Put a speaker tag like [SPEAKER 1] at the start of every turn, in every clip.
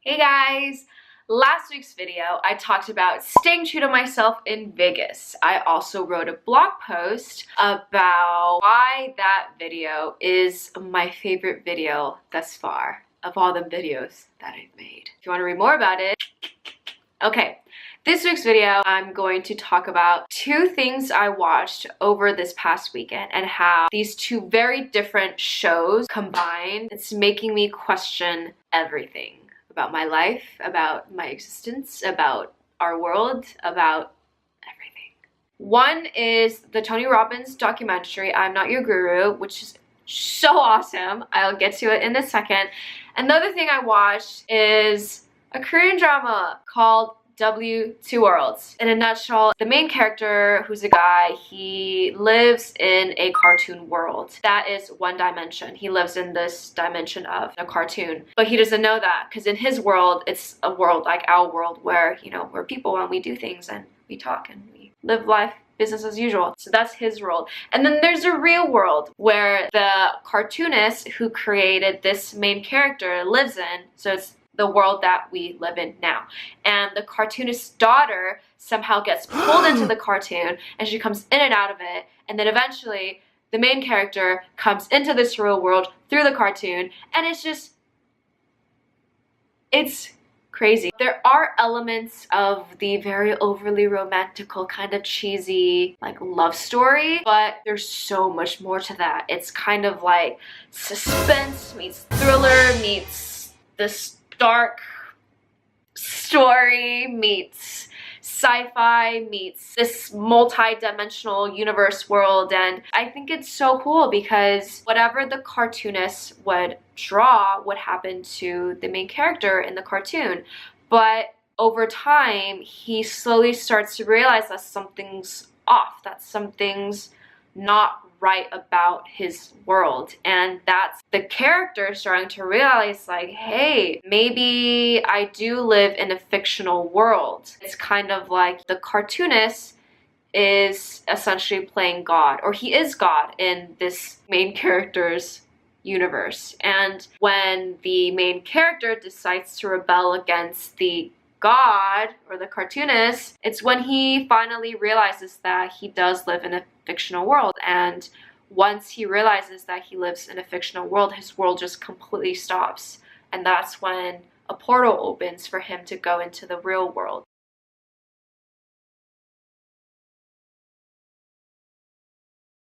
[SPEAKER 1] Hey guys! Last week's video, I talked about staying true to myself in Vegas. I also wrote a blog post about why that video is my favorite video thus far of all the videos that I've made. If you want to read more about it, okay. This week's video, I'm going to talk about two things I watched over this past weekend and how these two very different shows combined, it's making me question everything about my life, about my existence, about our world, about everything. One is the Tony Robbins documentary, I'm Not Your Guru, which is so awesome. I'll get to it in a second. Another thing I watched is a Korean drama called Two Worlds. In a nutshell, the main character, who's a guy, he lives in a cartoon world. That is one dimension. He lives in this dimension of a cartoon. But he doesn't know that because in his world, it's a world like our world where, you know, we're people and we do things and we talk and we live life business as usual. So that's his world. And then there's a real world where the cartoonist who created this main character lives in. So it's the world that we live in now. And the cartoonist's daughter somehow gets pulled into the cartoon and she comes in and out of it. And then eventually the main character comes into this real world through the cartoon. And it's crazy. There are elements of the very overly romantical, kind of cheesy, like love story, but there's so much more to that. It's kind of like suspense meets thriller meets this dark story meets sci-fi meets this multi-dimensional universe world, and I think it's so cool because whatever the cartoonist would draw would happen to the main character in the cartoon, but over time he slowly starts to realize that something's off, that something's not right about his world, and that's the character starting to realize, like, hey, maybe I do live in a fictional world. It's kind of like the cartoonist is essentially playing God, or he is God in this main character's universe. And when the main character decides to rebel against the God or the cartoonist, it's when he finally realizes that he does live in a fictional world. And once he realizes that he lives in a fictional world, his world just completely stops. And that's when a portal opens for him to go into the real world.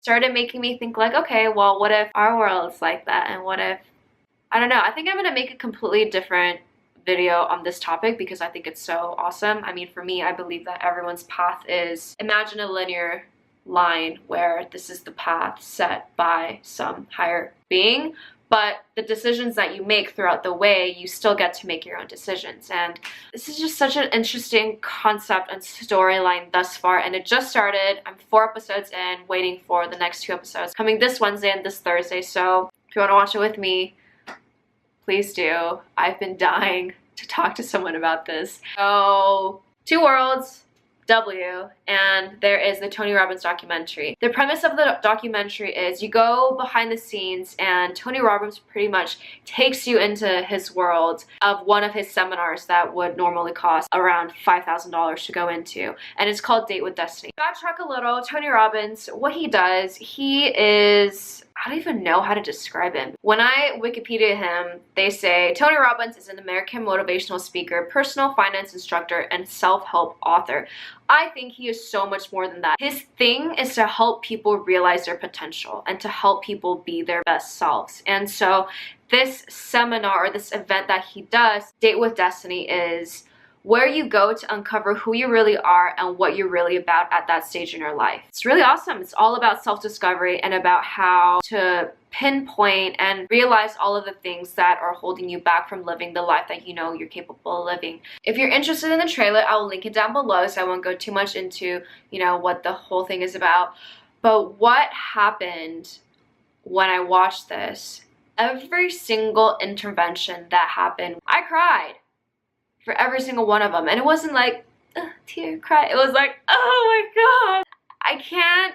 [SPEAKER 1] Started making me think, like, okay, well, what if our world's like that? And what if, I don't know, I think I'm gonna make a completely different video on this topic because I think it's so awesome. I mean, for me, I believe that everyone's path is, imagine a linear line where this is the path set by some higher being, but the decisions that you make throughout the way, you still get to make your own decisions. And this is just such an interesting concept and storyline thus far, and it just started. I'm 4 episodes in, waiting for the next 2 episodes coming this Wednesday and this Thursday. So if you want to watch it with me, please do. I've been dying to talk to someone about this. So, Two Worlds, W, and there is the Tony Robbins documentary. The premise of the documentary is you go behind the scenes and Tony Robbins pretty much takes you into his world of one of his seminars that would normally cost around $5,000 to go into, and it's called Date with Destiny. Backtrack a little, Tony Robbins, what he does, he is, I don't even know how to describe him. When I Wikipedia him, they say Tony Robbins is an American motivational speaker, personal finance instructor, and self-help author. I think he is so much more than that. His thing is to help people realize their potential and to help people be their best selves. And so this seminar, or this event that he does, Date with Destiny, is where you go to uncover who you really are and what you're really about at that stage in your life. It's really awesome. It's all about self-discovery and about how to pinpoint and realize all of the things that are holding you back from living the life that you know you're capable of living. If you're interested in the trailer, I'll link it down below, so I won't go too much into, you know, what the whole thing is about. But what happened when I watched this, every single intervention that happened, I cried for every single one of them. And it wasn't like, tear, cry. It was like, oh my God, I can't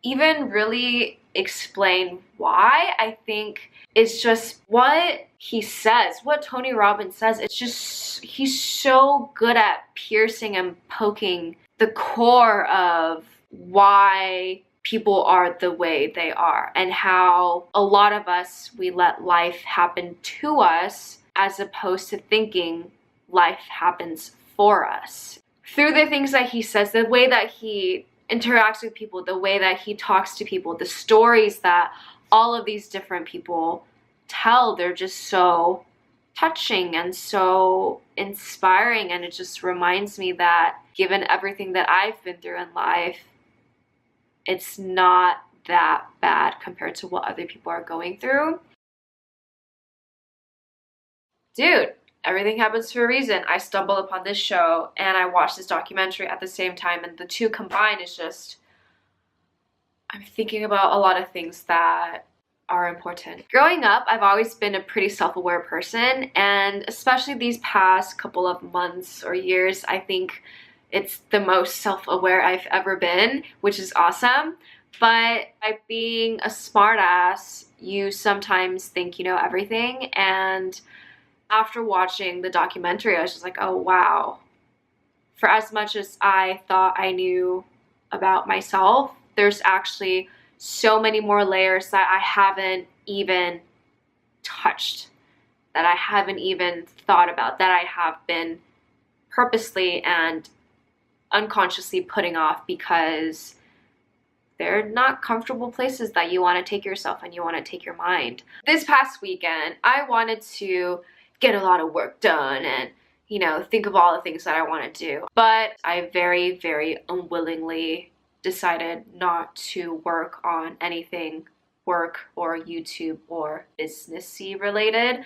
[SPEAKER 1] even really explain why. I think it's just what he says, what Tony Robbins says. It's just, he's so good at piercing and poking the core of why people are the way they are, and how a lot of us, we let life happen to us as opposed to thinking life happens for us. Through the things that he says, the way that he interacts with people, the way that he talks to people, the stories that all of these different people tell, they're just so touching and so inspiring. And it just reminds me that given everything that I've been through in life, it's not that bad compared to what other people are going through. Dude, everything happens for a reason. I stumbled upon this show and I watched this documentary at the same time, and the two combined is just, I'm thinking about a lot of things that are important. Growing up, I've always been a pretty self-aware person, and especially these past couple of months or years, I think it's the most self-aware I've ever been, which is awesome. But by being a smartass, you sometimes think you know everything. And after watching the documentary, I was just like, oh wow. For as much as I thought I knew about myself, there's actually so many more layers that I haven't even touched, that I haven't even thought about, that I have been purposely and unconsciously putting off because they're not comfortable places that you want to take yourself and you want to take your mind. This past weekend, I wanted to get a lot of work done and, you know, think of all the things that I want to do. But I very, very unwillingly decided not to work on anything work or YouTube or businessy related.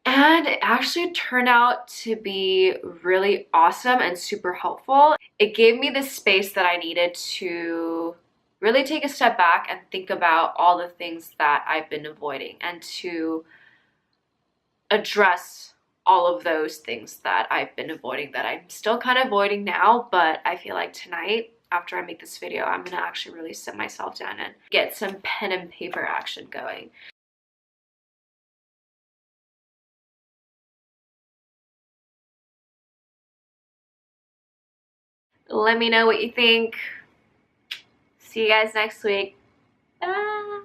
[SPEAKER 1] And it actually turned out to be really awesome and super helpful. It gave me the space that I needed to really take a step back and think about all the things that I've been avoiding, and to address all of those things that I've been avoiding, that I'm still kind of avoiding now. But I feel like tonight, after I make this video, I'm gonna actually really sit myself down and get some pen and paper action going. Let me know what you think. See you guys next week. Bye.